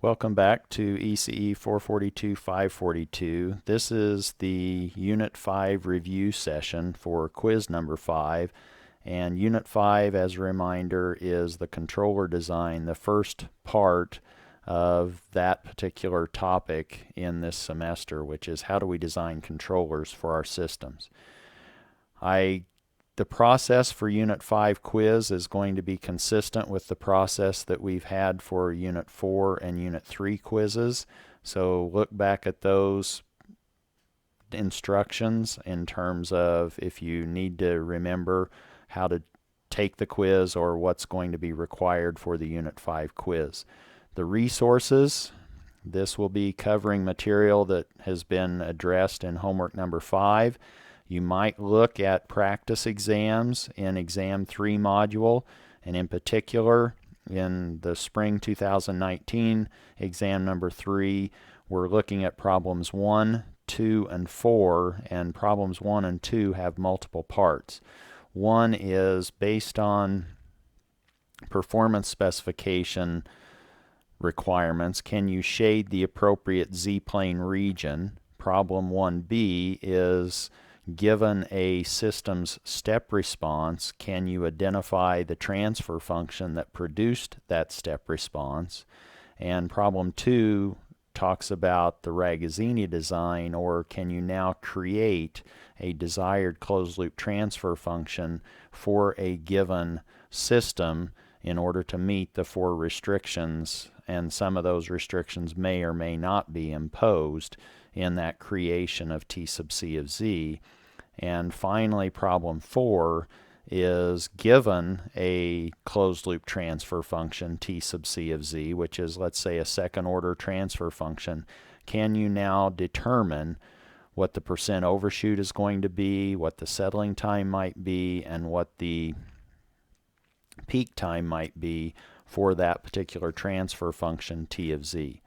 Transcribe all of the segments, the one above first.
Welcome back to ECE 442-542. This is the Unit 5 review session for quiz number 5. And Unit 5, as a reminder, is the controller design, the first part of that particular topic in this semester, which is how do we design controllers for our systems. The process for Unit 5 quiz is going to be consistent with the process that we've had for Unit 4 and Unit 3 quizzes. So look back at those instructions in terms of if you need to remember how to take the quiz or what's going to be required for the Unit 5 quiz. The resources, this will be covering material that has been addressed in homework number 5. You might look at practice exams in Exam 3 module, and in particular, in the spring 2019 exam number 3, we're looking at problems 1, 2, and 4, and problems 1 and 2 have multiple parts. 1 is based on performance specification requirements. Can you shade the appropriate Z-plane region? Problem 1b is given a system's step response, can you identify the transfer function that produced that step response? And problem 2 talks about the Ragazzini design, or can you now create a desired closed-loop transfer function for a given system in order to meet the 4 restrictions, and some of those restrictions may or may not be imposed in that creation of T sub C of Z. And finally, problem 4 is given a closed-loop transfer function, T sub C of Z, which is, let's say, a second-order transfer function. Can you now determine what the percent overshoot is going to be, what the settling time might be, and what the peak time might be for that particular transfer function, T of Z?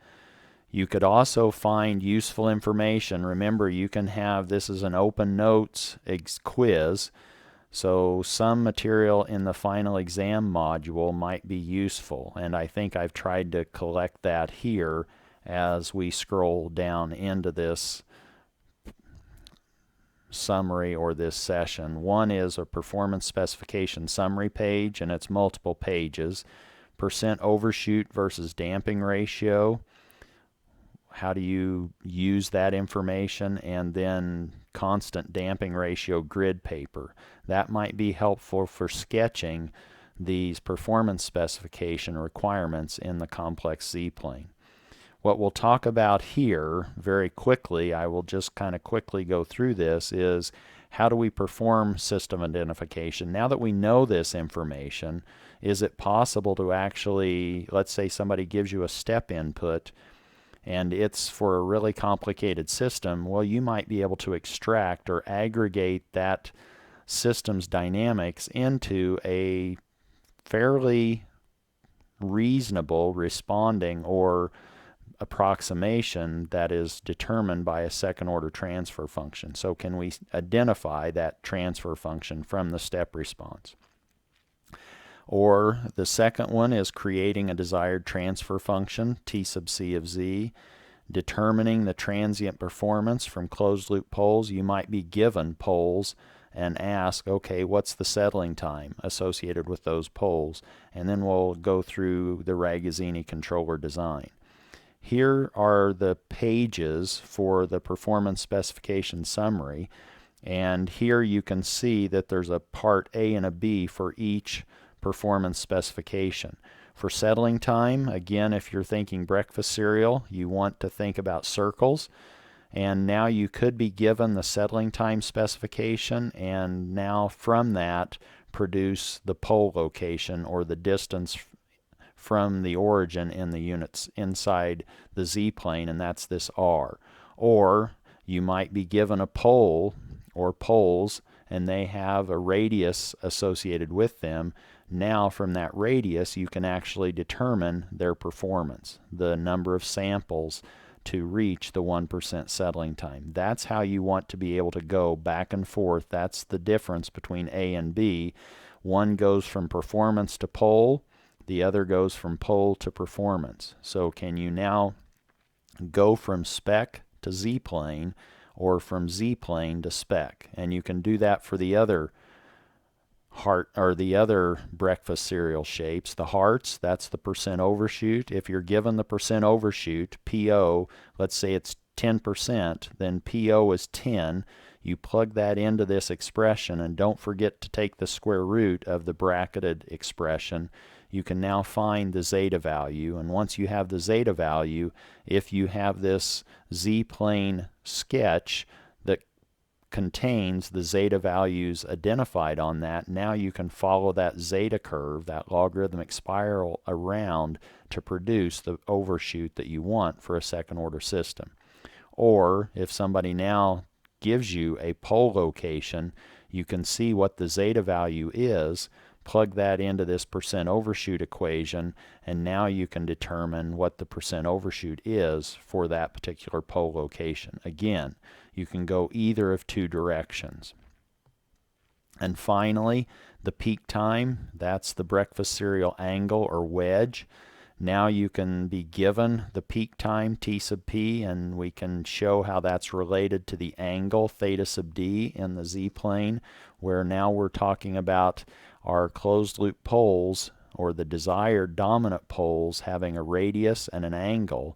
You could also find useful information. Remember, you can have, this is an open notes quiz, so some material in the final exam module might be useful, and I think I've tried to collect that here as we scroll down into this summary or this session. One is a performance specification summary page, and it's multiple pages. Percent overshoot versus damping ratio. How do you use that information? And then constant damping ratio grid paper. That might be helpful for sketching these performance specification requirements in the complex Z-plane. What we'll talk about here very quickly, I will just kind of quickly go through this, is how do we perform system identification? Now that we know this information, is it possible to actually, let's say somebody gives you a step input and it's for a really complicated system, well, you might be able to extract or aggregate that system's dynamics into a fairly reasonable responding or approximation that is determined by a second-order transfer function. So can we identify that transfer function from the step response? Or the second one is creating a desired transfer function, T sub C of Z, determining the transient performance from closed-loop poles. You might be given poles and ask, okay, what's the settling time associated with those poles? And then we'll go through the Ragazzini controller design. Here are the pages for the performance specification summary, and here you can see that there's a part A and a B for each performance specification. For settling time, again, if you're thinking breakfast cereal, you want to think about circles, and now you could be given the settling time specification, and now from that produce the pole location or the distance from the origin in the units inside the Z-plane, and that's this R. Or you might be given a pole or poles, and they have a radius associated with them. Now from that radius you can actually determine their performance, the number of samples to reach the 1% settling time. That's how you want to be able to go back and forth. That's the difference between A and B. One goes from performance to pole, the other goes from pole to performance. So can you now go from spec to Z-plane or from Z-plane to spec? And you can do that for the other heart or the other breakfast cereal shapes. The hearts, that's the percent overshoot. If you're given the percent overshoot, PO, let's say it's 10%, then PO is 10. You plug that into this expression, and don't forget to take the square root of the bracketed expression. You can now find the zeta value, and once you have the zeta value, if you have this Z-plane sketch that contains the zeta values identified on that, now you can follow that zeta curve, that logarithmic spiral around to produce the overshoot that you want for a second order system. Or if somebody now gives you a pole location, you can see what the zeta value is, plug that into this percent overshoot equation, and now you can determine what the percent overshoot is for that particular pole location. Again, you can go either of two directions. And finally, the peak time, that's the breakfast cereal angle or wedge. Now you can be given the peak time, T sub P, and we can show how that's related to the angle, theta sub D, in the Z-plane, where now we're talking about our closed loop poles, or the desired dominant poles, having a radius and an angle.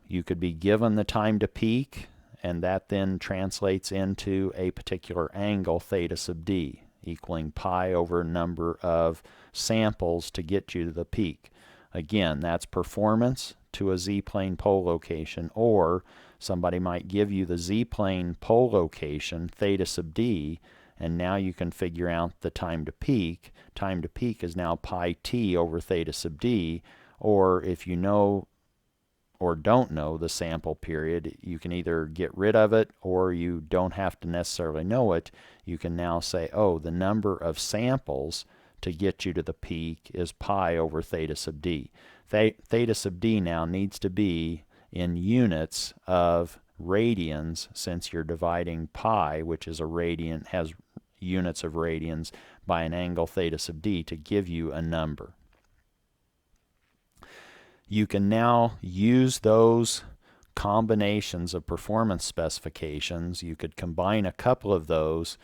You could be given the time to peak, and that then translates into a particular angle, theta sub D, equaling pi over number of samples to get you to the peak. Again, that's performance to a Z-plane pole location, or somebody might give you the Z-plane pole location, theta sub D, and now you can figure out the time to peak. Time to peak is now pi t over theta sub D, or if you know or don't know the sample period, you can either get rid of it or you don't have to necessarily know it. You can now say, oh, the number of samples to get you to the peak is pi over theta sub D. Theta sub D now needs to be in units of radians, since you're dividing pi, which is a radian, has units of radians, by an angle theta sub D to give you a number. You can now use those combinations of performance specifications. You could combine a couple of those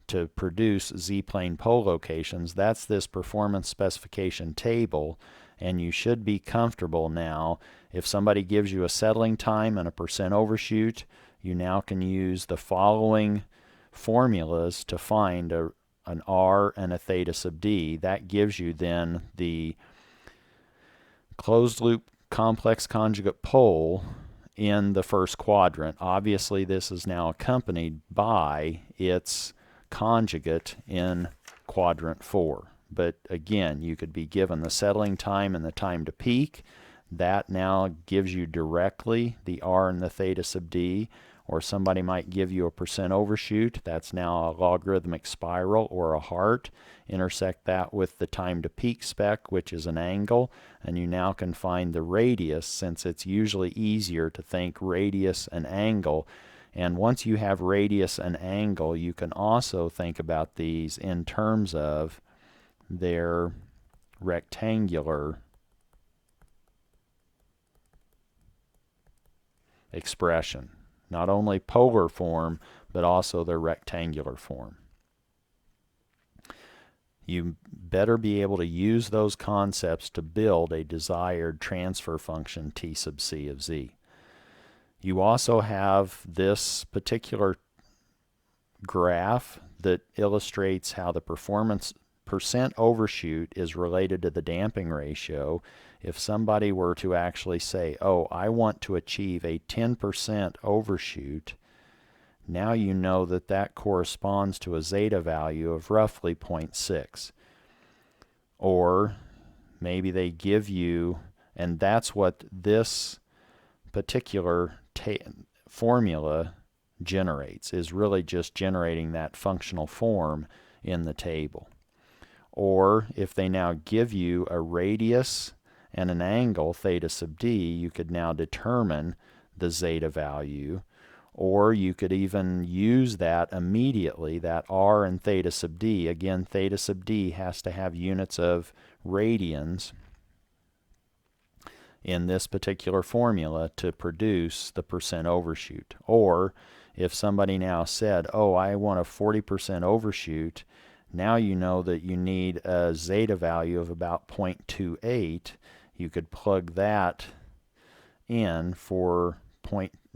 to produce Z-plane pole locations. That's this performance specification table, and you should be comfortable now. If somebody gives you a settling time and a percent overshoot, you now can use the following formulas to find an R and a theta sub D. That gives you then the closed loop complex conjugate pole in the first quadrant. Obviously, this is now accompanied by its conjugate in quadrant 4. But again, you could be given the settling time and the time to peak. That now gives you directly the R and the theta sub D. Or somebody might give you a percent overshoot. That's now a logarithmic spiral or a heart. Intersect that with the time to peak spec, which is an angle, and you now can find the radius, since it's usually easier to think radius and angle. And once you have radius and angle, you can also think about these in terms of their rectangular expression. Not only polar form, but also their rectangular form. You better be able to use those concepts to build a desired transfer function T sub C of Z. You also have this particular graph that illustrates how the performance percent overshoot is related to the damping ratio. If somebody were to actually say, oh, I want to achieve a 10% overshoot, now you know that that corresponds to a zeta value of roughly 0.6. Or maybe they give you, and that's what this particular formula generates, is really just generating that functional form in the table. Or if they now give you a radius and an angle, theta sub D, you could now determine the zeta value. Or you could even use that immediately, that R and theta sub D. Again, theta sub D has to have units of radians in this particular formula to produce the percent overshoot. Or if somebody now said, oh, I want a 40% overshoot, now you know that you need a zeta value of about 0.28. You could plug that in for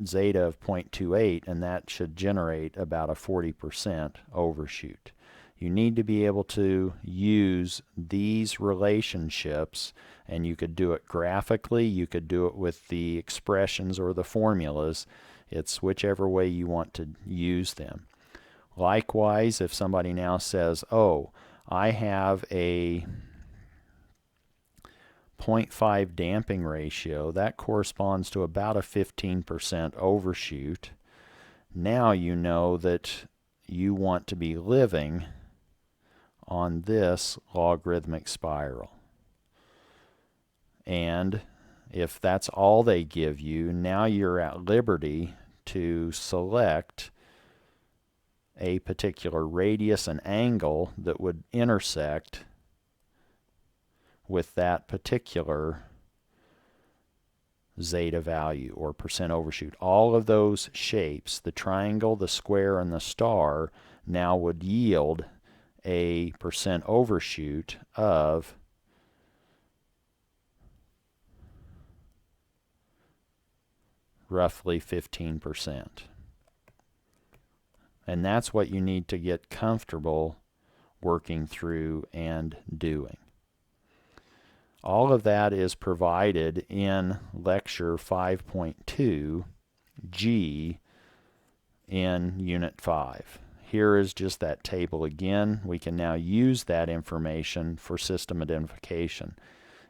zeta of 0.28, and that should generate about a 40% overshoot. You need to be able to use these relationships, and you could do it graphically, you could do it with the expressions or the formulas. It's whichever way you want to use them. Likewise, if somebody now says, oh, I have a 0.5 damping ratio, that corresponds to about a 15% overshoot. Now you know that you want to be living on this logarithmic spiral. And if that's all they give you, now you're at liberty to select a particular radius and angle that would intersect with that particular zeta value or percent overshoot. All of those shapes, the triangle, the square, and the star, now would yield a percent overshoot of roughly 15%. And that's what you need to get comfortable working through and doing. All of that is provided in lecture 5.2 G in Unit 5. Here is just that table again. We can now use that information for system identification.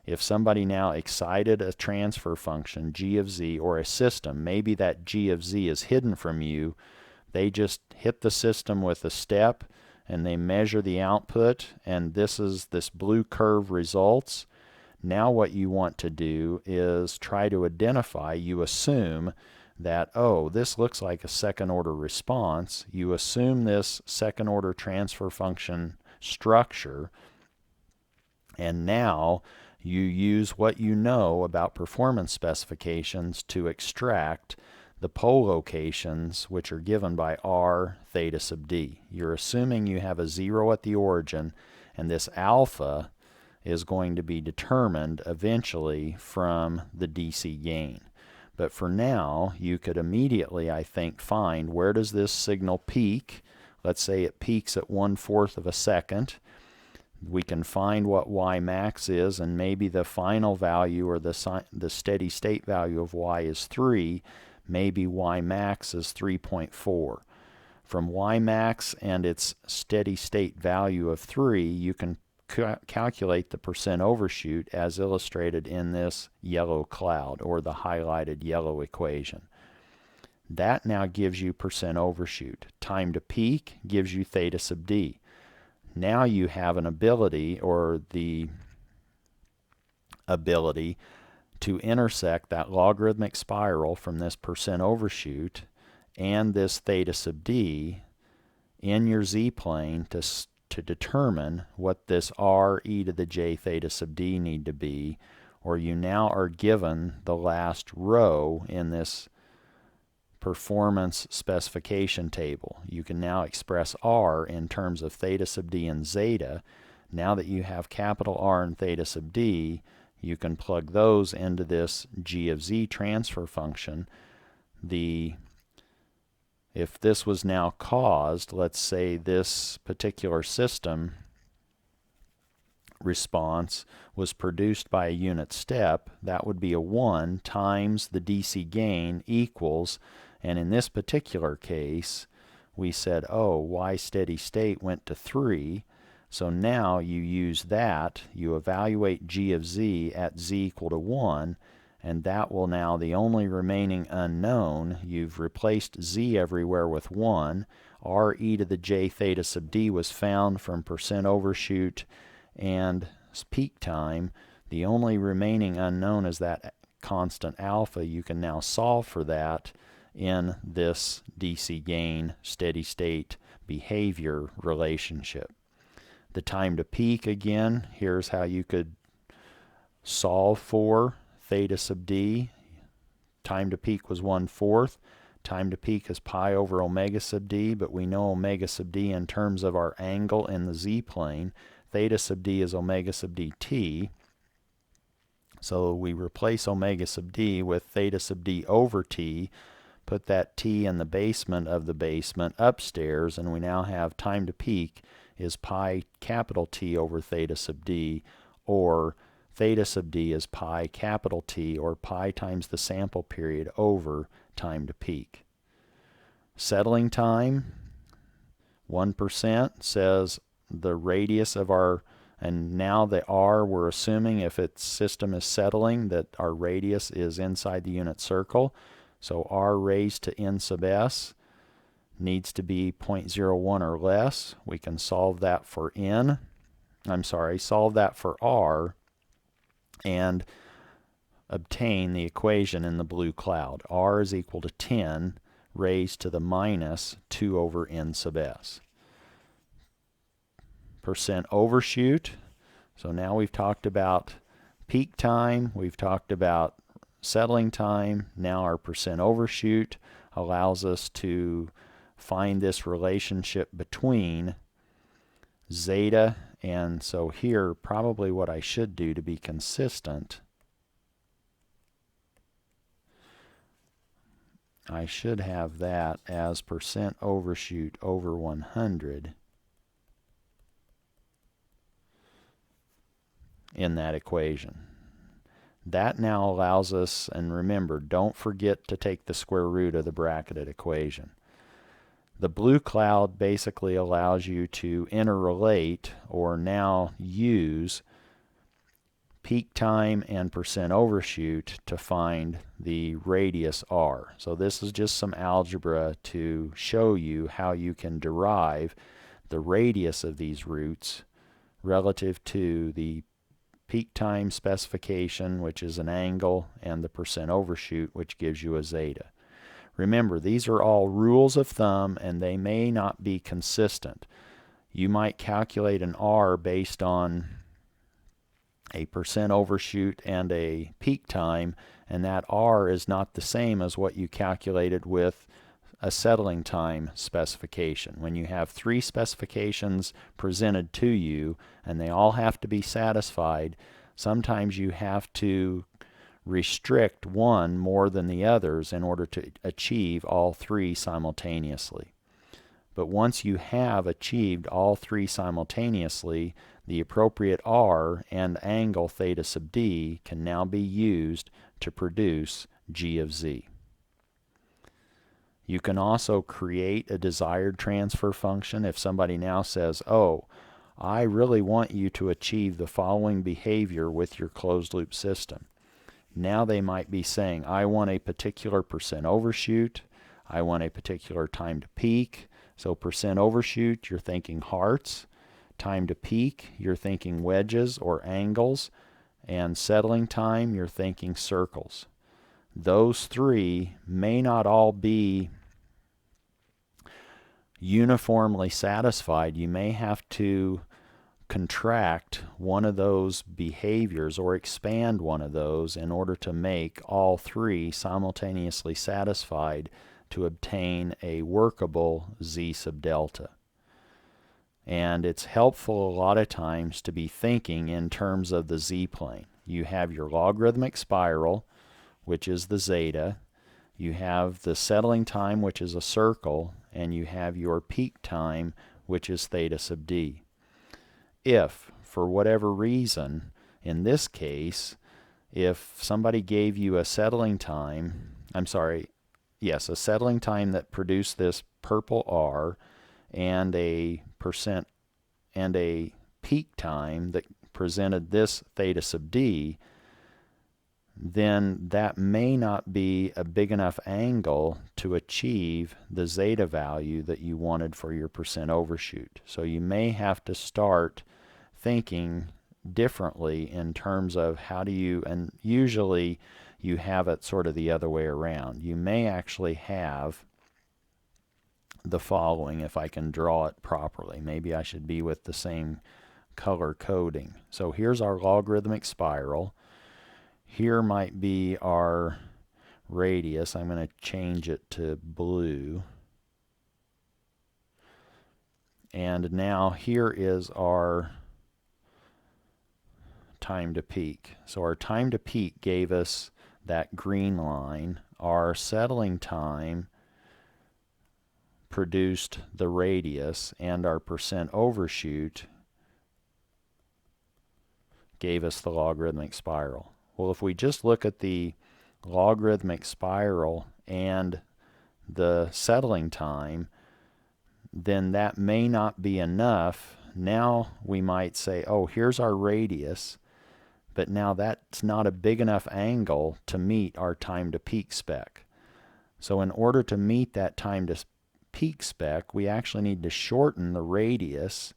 If somebody now excited a transfer function, g of z, or a system, maybe that g of z is hidden from you, they just hit the system with a step and they measure the output, and this blue curve results. Now what you want to do is try to identify, you assume that, oh, this looks like a second order response. You assume this second order transfer function structure, and now you use what you know about performance specifications to extract the pole locations, which are given by R theta sub D. You're assuming you have a 0 at the origin, and this alpha is going to be determined eventually from the DC gain. But for now, you could immediately, I think, find where does this signal peak. Let's say it peaks at 1/4 of a second. We can find what y max is, and maybe the final value or the steady state value of y is 3. Maybe y max is 3.4. From y max and its steady state value of 3, you can calculate the percent overshoot as illustrated in this yellow cloud, or the highlighted yellow equation. That now gives you percent overshoot. Time to peak gives you theta sub d. Now you have an ability, or the ability, to intersect that logarithmic spiral from this percent overshoot and this theta sub d in your z-plane to determine what this r e to the j theta sub d need to be, or you now are given the last row in this performance specification table. You can now express r in terms of theta sub d and zeta. Now that you have capital R and theta sub d, you can plug those into this g of z transfer function. If this was now caused, let's say this particular system response was produced by a unit step, that would be a 1 times the DC gain equals, and in this particular case, we said, oh, y steady state went to 3. So now you use that, you evaluate g of z at z equal to 1, and that will now, the only remaining unknown, you've replaced z everywhere with 1. R e to the j theta sub d was found from percent overshoot and peak time. The only remaining unknown is that constant alpha. You can now solve for that in this DC gain steady state behavior relationship. The time to peak, again, here's how you could solve for theta sub d. Time to peak was 1/4. Time to peak is pi over omega sub d, but we know omega sub d in terms of our angle in the z-plane. Theta sub d is omega sub dt. So we replace omega sub d with theta sub d over t, put that t in the basement of the basement upstairs, and we now have time to peak is pi capital T over theta sub d, or theta sub d is pi capital T, or pi times the sample period over time to peak. Settling time, 1% says the radius of our, and now the r, we're assuming if its system is settling that our radius is inside the unit circle. So r raised to n sub s needs to be 0.01 or less. We can solve that for solve that for r and obtain the equation in the blue cloud. R is equal to 10 raised to the minus 2 over n sub s. Percent overshoot. So now we've talked about peak time, we've talked about settling time. Now our percent overshoot allows us to find this relationship between zeta, and so here probably what I should do to be consistent, I should have that as percent overshoot over 100 in that equation. That now allows us, and remember, don't forget to take the square root of the bracketed equation. The blue cloud basically allows you to interrelate, or now use, peak time and percent overshoot to find the radius r. So this is just some algebra to show you how you can derive the radius of these roots relative to the peak time specification, which is an angle, and the percent overshoot, which gives you a zeta. Remember, these are all rules of thumb, and they may not be consistent. You might calculate an r based on a percent overshoot and a peak time, and that r is not the same as what you calculated with a settling time specification. When you have 3 specifications presented to you and they all have to be satisfied, sometimes you have to restrict one more than the others in order to achieve all 3 simultaneously. But once you have achieved all 3 simultaneously, the appropriate r and angle theta sub d can now be used to produce g of z. You can also create a desired transfer function. If somebody now says, oh, I really want you to achieve the following behavior with your closed loop system. Now they might be saying, I want a particular percent overshoot, I want a particular time to peak. So percent overshoot, you're thinking hearts. Time to peak, you're thinking wedges or angles. And settling time, you're thinking circles. Those 3 may not all be uniformly satisfied. You may have to contract one of those behaviors or expand one of those in order to make all 3 simultaneously satisfied to obtain a workable z sub delta. And it's helpful a lot of times to be thinking in terms of the z-plane. You have your logarithmic spiral, which is the zeta. You have the settling time, which is a circle, and you have your peak time, which is theta sub d. If, for whatever reason, in this case, if somebody gave you a settling time, a settling time that produced this purple R, and a percent and a peak time that presented this theta sub d, then that may not be a big enough angle to achieve the zeta value that you wanted for your percent overshoot. So you may have to start thinking differently in terms of how do you, and usually you have it sort of the other way around. You may actually have the following, if I can draw it properly. Maybe I should be with the same color coding. So here's our logarithmic spiral. Here might be our radius. I'm going to change it to blue. And now here is our time to peak. So our time to peak gave us that green line. Our settling time produced the radius, and our percent overshoot gave us the logarithmic spiral. Well, if we just look at the logarithmic spiral and the settling time, then that may not be enough. Now we might say, oh, here's our radius, but now that's not a big enough angle to meet our time to peak spec. So in order to meet that time to peak spec, we actually need to shorten the radius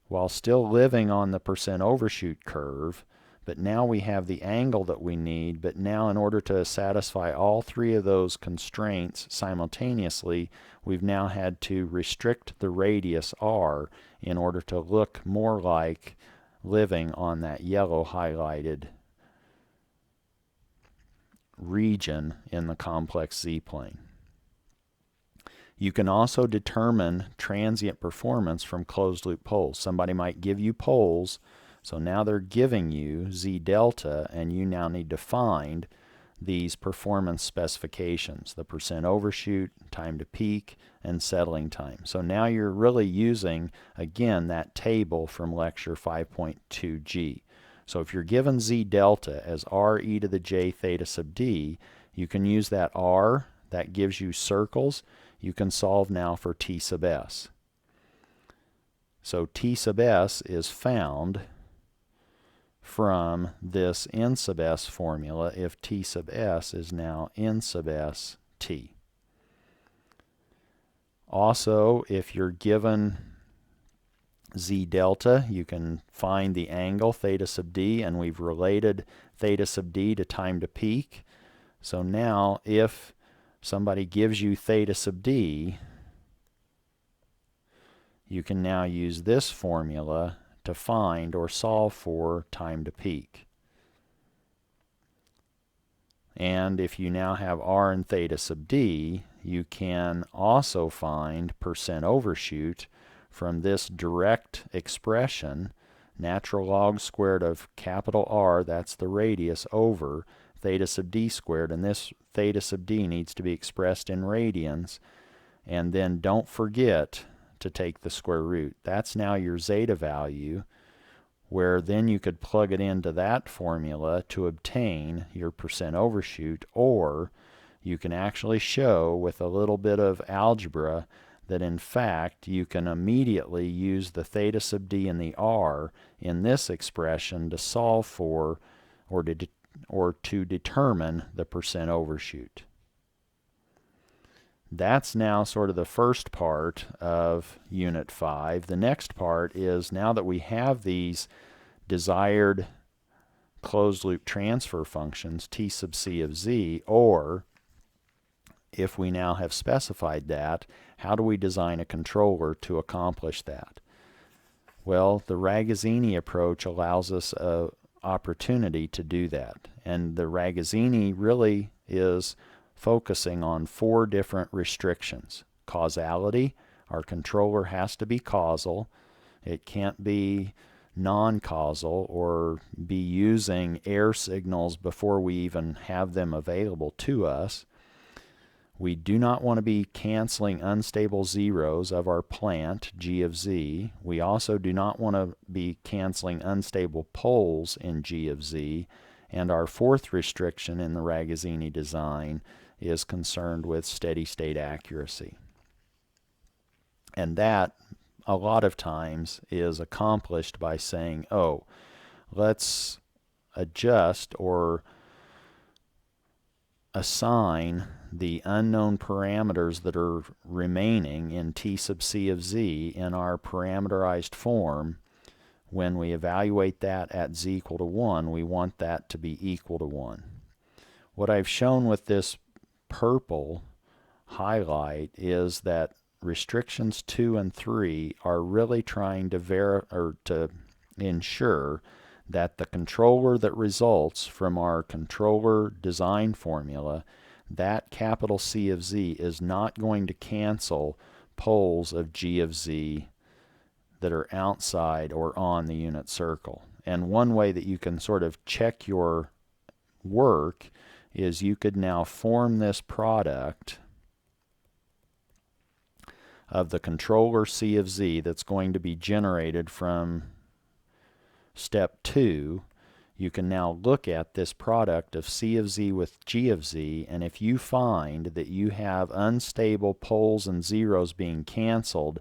while still living on the percent overshoot curve. But now we have the angle that we need, but now in order to satisfy all three of those constraints simultaneously, we've now had to restrict the radius r in order to look more like living on that yellow highlighted region in the complex z-plane. You can also determine transient performance from closed loop poles. Somebody might give you poles, so now they're giving you z delta, and you now need to find these performance specifications, the percent overshoot, time to peak, and settling time. So now you're really using, again, that table from lecture 5.2g. So if you're given z delta as r e to the j theta sub d, you can use that r, that gives you circles. You can solve now for t sub s. So t sub s is found from this n sub s formula if t sub s is now n sub s t. Also, if you're given z delta, you can find the angle theta sub d, and we've related theta sub d to time to peak. So now if somebody gives you theta sub d, you can now use this formula to find or solve for time to peak. And if you now have r and theta sub d, you can also find percent overshoot from this direct expression, natural log squared of capital R, that's the radius, over theta sub d squared, and this theta sub d needs to be expressed in radians. And then don't forget to take the square root. That's now your zeta value, where then you could plug it into that formula to obtain your percent overshoot, or you can actually show with a little bit of algebra that in fact you can immediately use the theta sub d and the r in this expression to solve for or to determine the percent overshoot. That's now sort of the first part of Unit 5. The next part is, now that we have these desired closed loop transfer functions, t sub c of z, or if we now have specified that, how do we design a controller to accomplish that? Well, the Ragazzini approach allows us an opportunity to do that. And the Ragazzini really is focusing on 4 different restrictions. Causality, our controller has to be causal. It can't be non-causal or be using error signals before we even have them available to us. We do not want to be canceling unstable zeros of our plant, g of z. We also do not want to be canceling unstable poles in g of z. And our 4th restriction in the Ragazzini design is concerned with steady state accuracy. And that, a lot of times, is accomplished by saying, oh, let's adjust or assign the unknown parameters that are remaining in t sub c of z in our parameterized form. When we evaluate that at z equal to 1, we want that to be equal to 1. What I've shown with this purple highlight is that restrictions 2 and 3 are really trying to ensure that the controller that results from our controller design formula, that capital C of Z, is not going to cancel poles of G of Z that are outside or on the unit circle. And one way that you can sort of check your work is you could now form this product of the controller C of Z that's going to be generated from step 2. You can now look at this product of C of Z with G of Z, and if you find that you have unstable poles and zeros being canceled,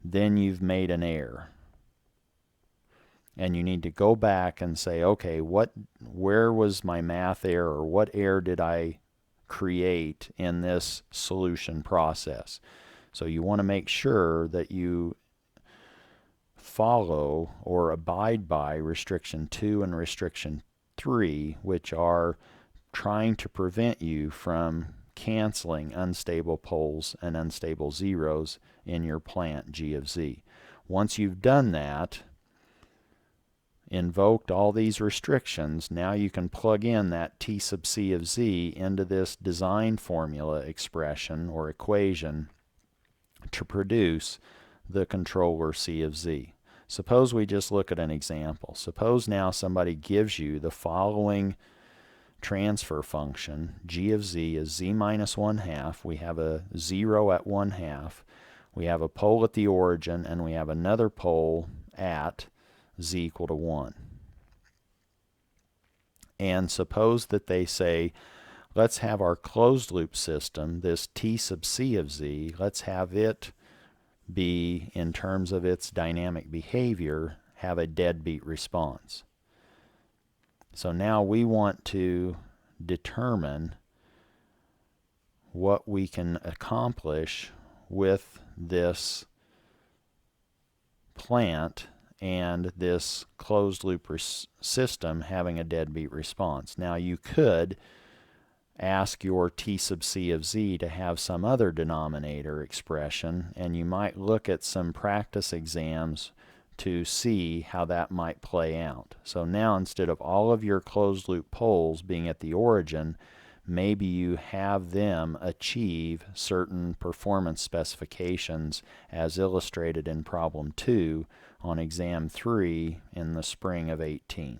then you've made an error. And you need to go back and say, okay, where was my math error, or what error did I create in this solution process? So you want to make sure that you follow or abide by restriction 2 and restriction 3, which are trying to prevent you from canceling unstable poles and unstable zeros in your plant G of Z. Once you've done that, invoked all these restrictions, now you can plug in that T sub C of Z into this design formula expression or equation to produce the controller C of Z. Suppose we just look at an example. Suppose now somebody gives you the following transfer function. G of Z is Z minus 1/2. We have a 0 at 1/2. We have a pole at the origin, and we have another pole at Z equal to 1. And suppose that they say, let's have our closed loop system, this T sub C of Z, let's have it be, in terms of its dynamic behavior, have a deadbeat response. So now we want to determine what we can accomplish with this plant and this closed loop system having a deadbeat response. Now you could ask your T sub C of Z to have some other denominator expression, and you might look at some practice exams to see how that might play out. So now, instead of all of your closed loop poles being at the origin, maybe you have them achieve certain performance specifications as illustrated in problem 2 on exam 3 in the spring of 18.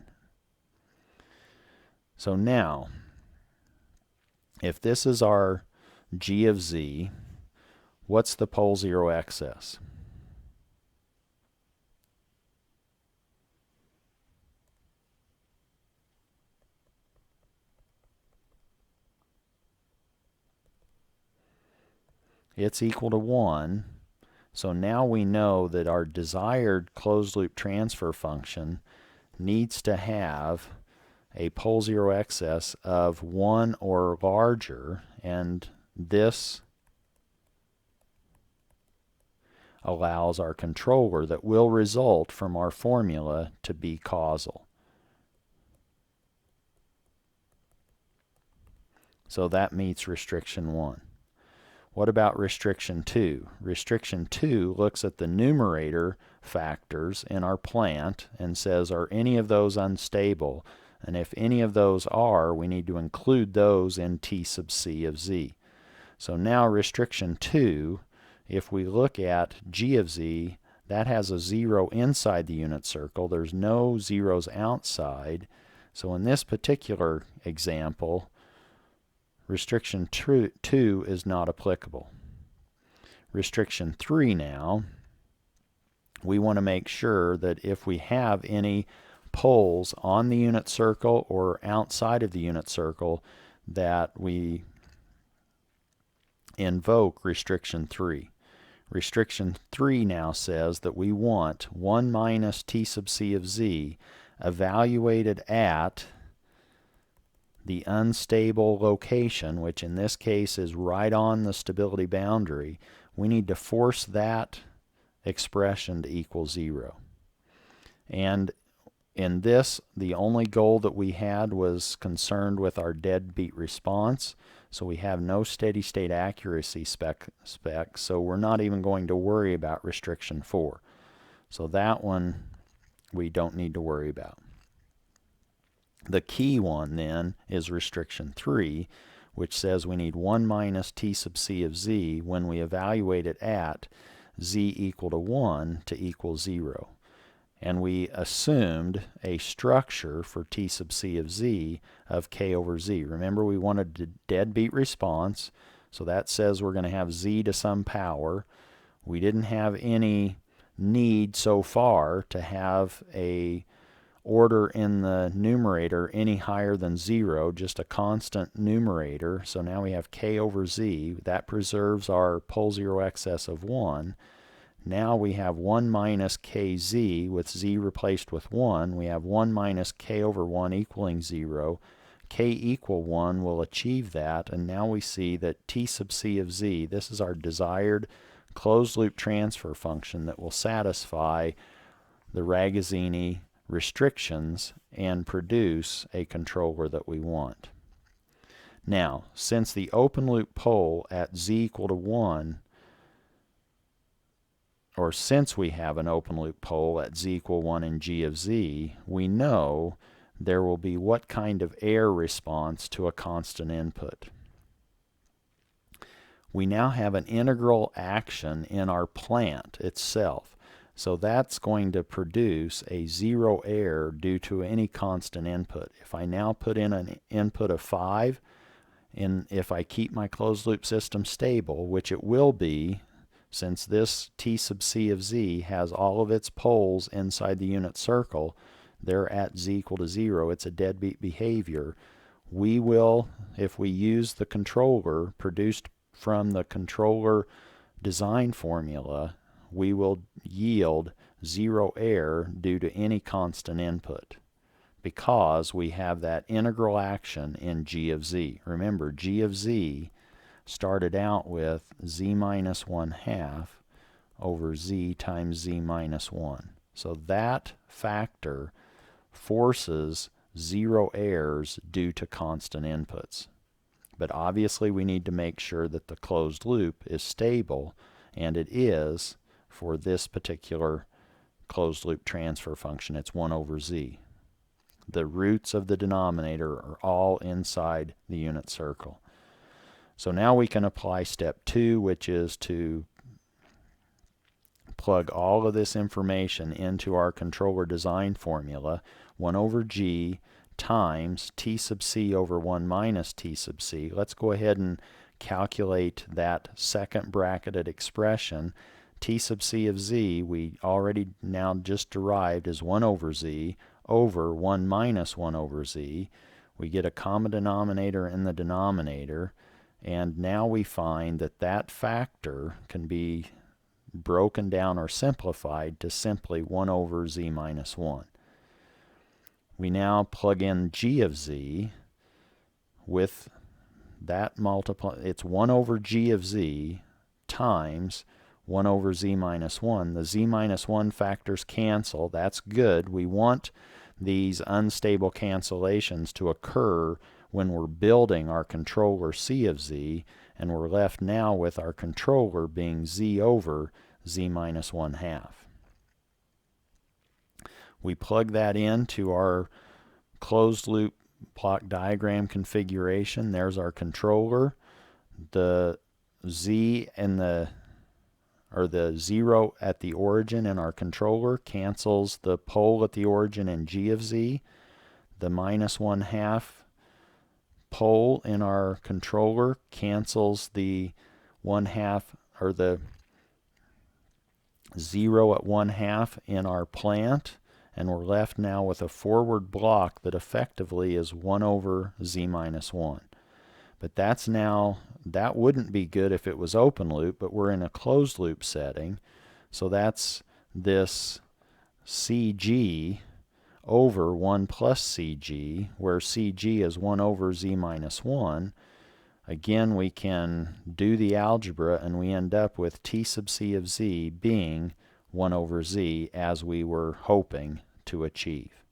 So now, if this is our G of Z, what's the pole zero excess? It's equal to 1. So now we know that our desired closed loop transfer function needs to have a pole zero excess of 1 or larger, and this allows our controller that will result from our formula to be causal. So that meets restriction 1. What about restriction 2? Restriction 2 looks at the numerator factors in our plant and says, are any of those unstable? And if any of those are, we need to include those in T sub C of Z. So now restriction 2, if we look at G of Z, that has a 0 inside the unit circle. There's no zeros outside. So in this particular example, restriction 2 is not applicable. Restriction 3 now, we want to make sure that if we have any poles on the unit circle or outside of the unit circle, that we invoke restriction 3. Restriction 3 now says that we want 1 minus T sub C of Z evaluated at the unstable location, which in this case is right on the stability boundary. We need to force that expression to equal 0. And in this, the only goal that we had was concerned with our deadbeat response. So we have no steady state accuracy spec, so we're not even going to worry about restriction 4. So that one we don't need to worry about. The key one then is restriction 3, which says we need 1 minus t sub c of z when we evaluate it at z equal to 1 to equal 0. And we assumed a structure for t sub c of z of k over z. Remember, we wanted a deadbeat response, so that says we're going to have z to some power. We didn't have any need so far to have a order in the numerator any higher than 0, just a constant numerator. So now we have k over z. That preserves our pole 0 excess of 1. Now we have 1 minus kz with z replaced with 1. We have 1 minus k over 1 equaling 0. K equal 1 will achieve that, and now we see that t sub c of z, this is our desired closed loop transfer function that will satisfy the Ragazzini restrictions and produce a controller that we want. Now, since the open loop pole at z equal to 1, or since we have an open loop pole at z equal 1 in g of z, we know there will be what kind of error response to a constant input. We now have an integral action in our plant itself. So that's going to produce a 0 error due to any constant input. If I now put in an input of 5, and if I keep my closed loop system stable, which it will be, since this t sub c of z has all of its poles inside the unit circle, they're at z equal to 0, it's a deadbeat behavior. We will, if we use the controller produced from the controller design formula, we will yield 0 error due to any constant input, because we have that integral action in g of z. Remember, g of z started out with z minus 1/2 over z times z minus 1. So that factor forces 0 errors due to constant inputs. But obviously we need to make sure that the closed loop is stable, and it is for this particular closed loop transfer function. It's 1 over z. The roots of the denominator are all inside the unit circle. So now we can apply step 2, which is to plug all of this information into our controller design formula. 1 over g times t sub c over 1 minus t sub c. Let's go ahead and calculate that second bracketed expression. T sub c of z we already now just derived as 1 over z over 1 minus 1 over z. We get a common denominator in the denominator, and now we find that that factor can be broken down or simplified to simply 1 over z minus 1. We now plug in g of z with that multiply. It's 1 over g of z times 1 over z minus 1. The z minus 1 factors cancel. That's good. We want these unstable cancellations to occur when we're building our controller c of z, and we're left now with our controller being z over z minus 1/2. We plug that into our closed loop block diagram configuration. There's our controller. The z and the 0 at the origin in our controller cancels the pole at the origin in g of z. The minus 1/2 pole in our controller cancels the 1/2, or the 0 at 1/2 in our plant, and we're left now with a forward block that effectively is 1 over z minus 1. But that's now, that wouldn't be good if it was open loop, but we're in a closed loop setting. So that's this CG over 1 plus CG, where CG is 1 over z minus 1. Again, we can do the algebra, and we end up with t sub c of z being 1 over z, as we were hoping to achieve.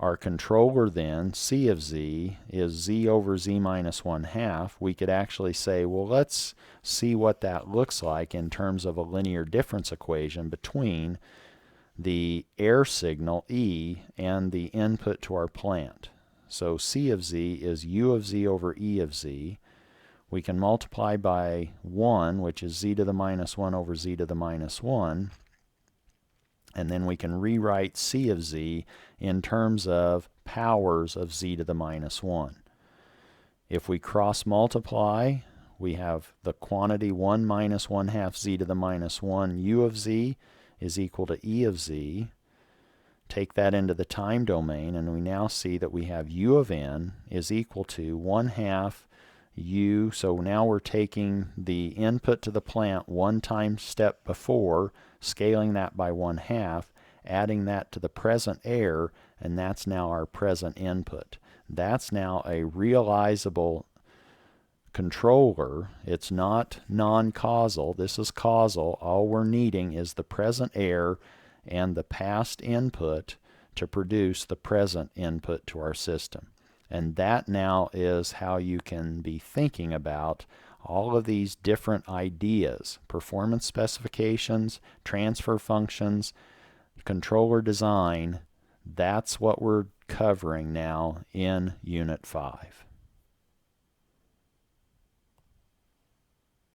Our controller then, C of z, is z over z minus 1/2. We could actually say, well, let's see what that looks like in terms of a linear difference equation between the air signal E and the input to our plant. So C of z is u of z over E of z. We can multiply by 1, which is z to the minus 1 over z to the minus 1. And then we can rewrite C of z in terms of powers of z to the minus 1. If we cross multiply, we have the quantity 1 minus 1/2 z to the minus 1 u of z is equal to E of z. Take that into the time domain, and we now see that we have u of n is equal to 1/2 u. So now we're taking the input to the plant one time step before, scaling that by 1/2, adding that to the present air, and that's now our present input. That's now a realizable controller. It's not non-causal. This is causal. All we're needing is the present air and the past input to produce the present input to our system. And that now is how you can be thinking about all of these different ideas: performance specifications, transfer functions, controller design. That's what we're covering now in Unit 5.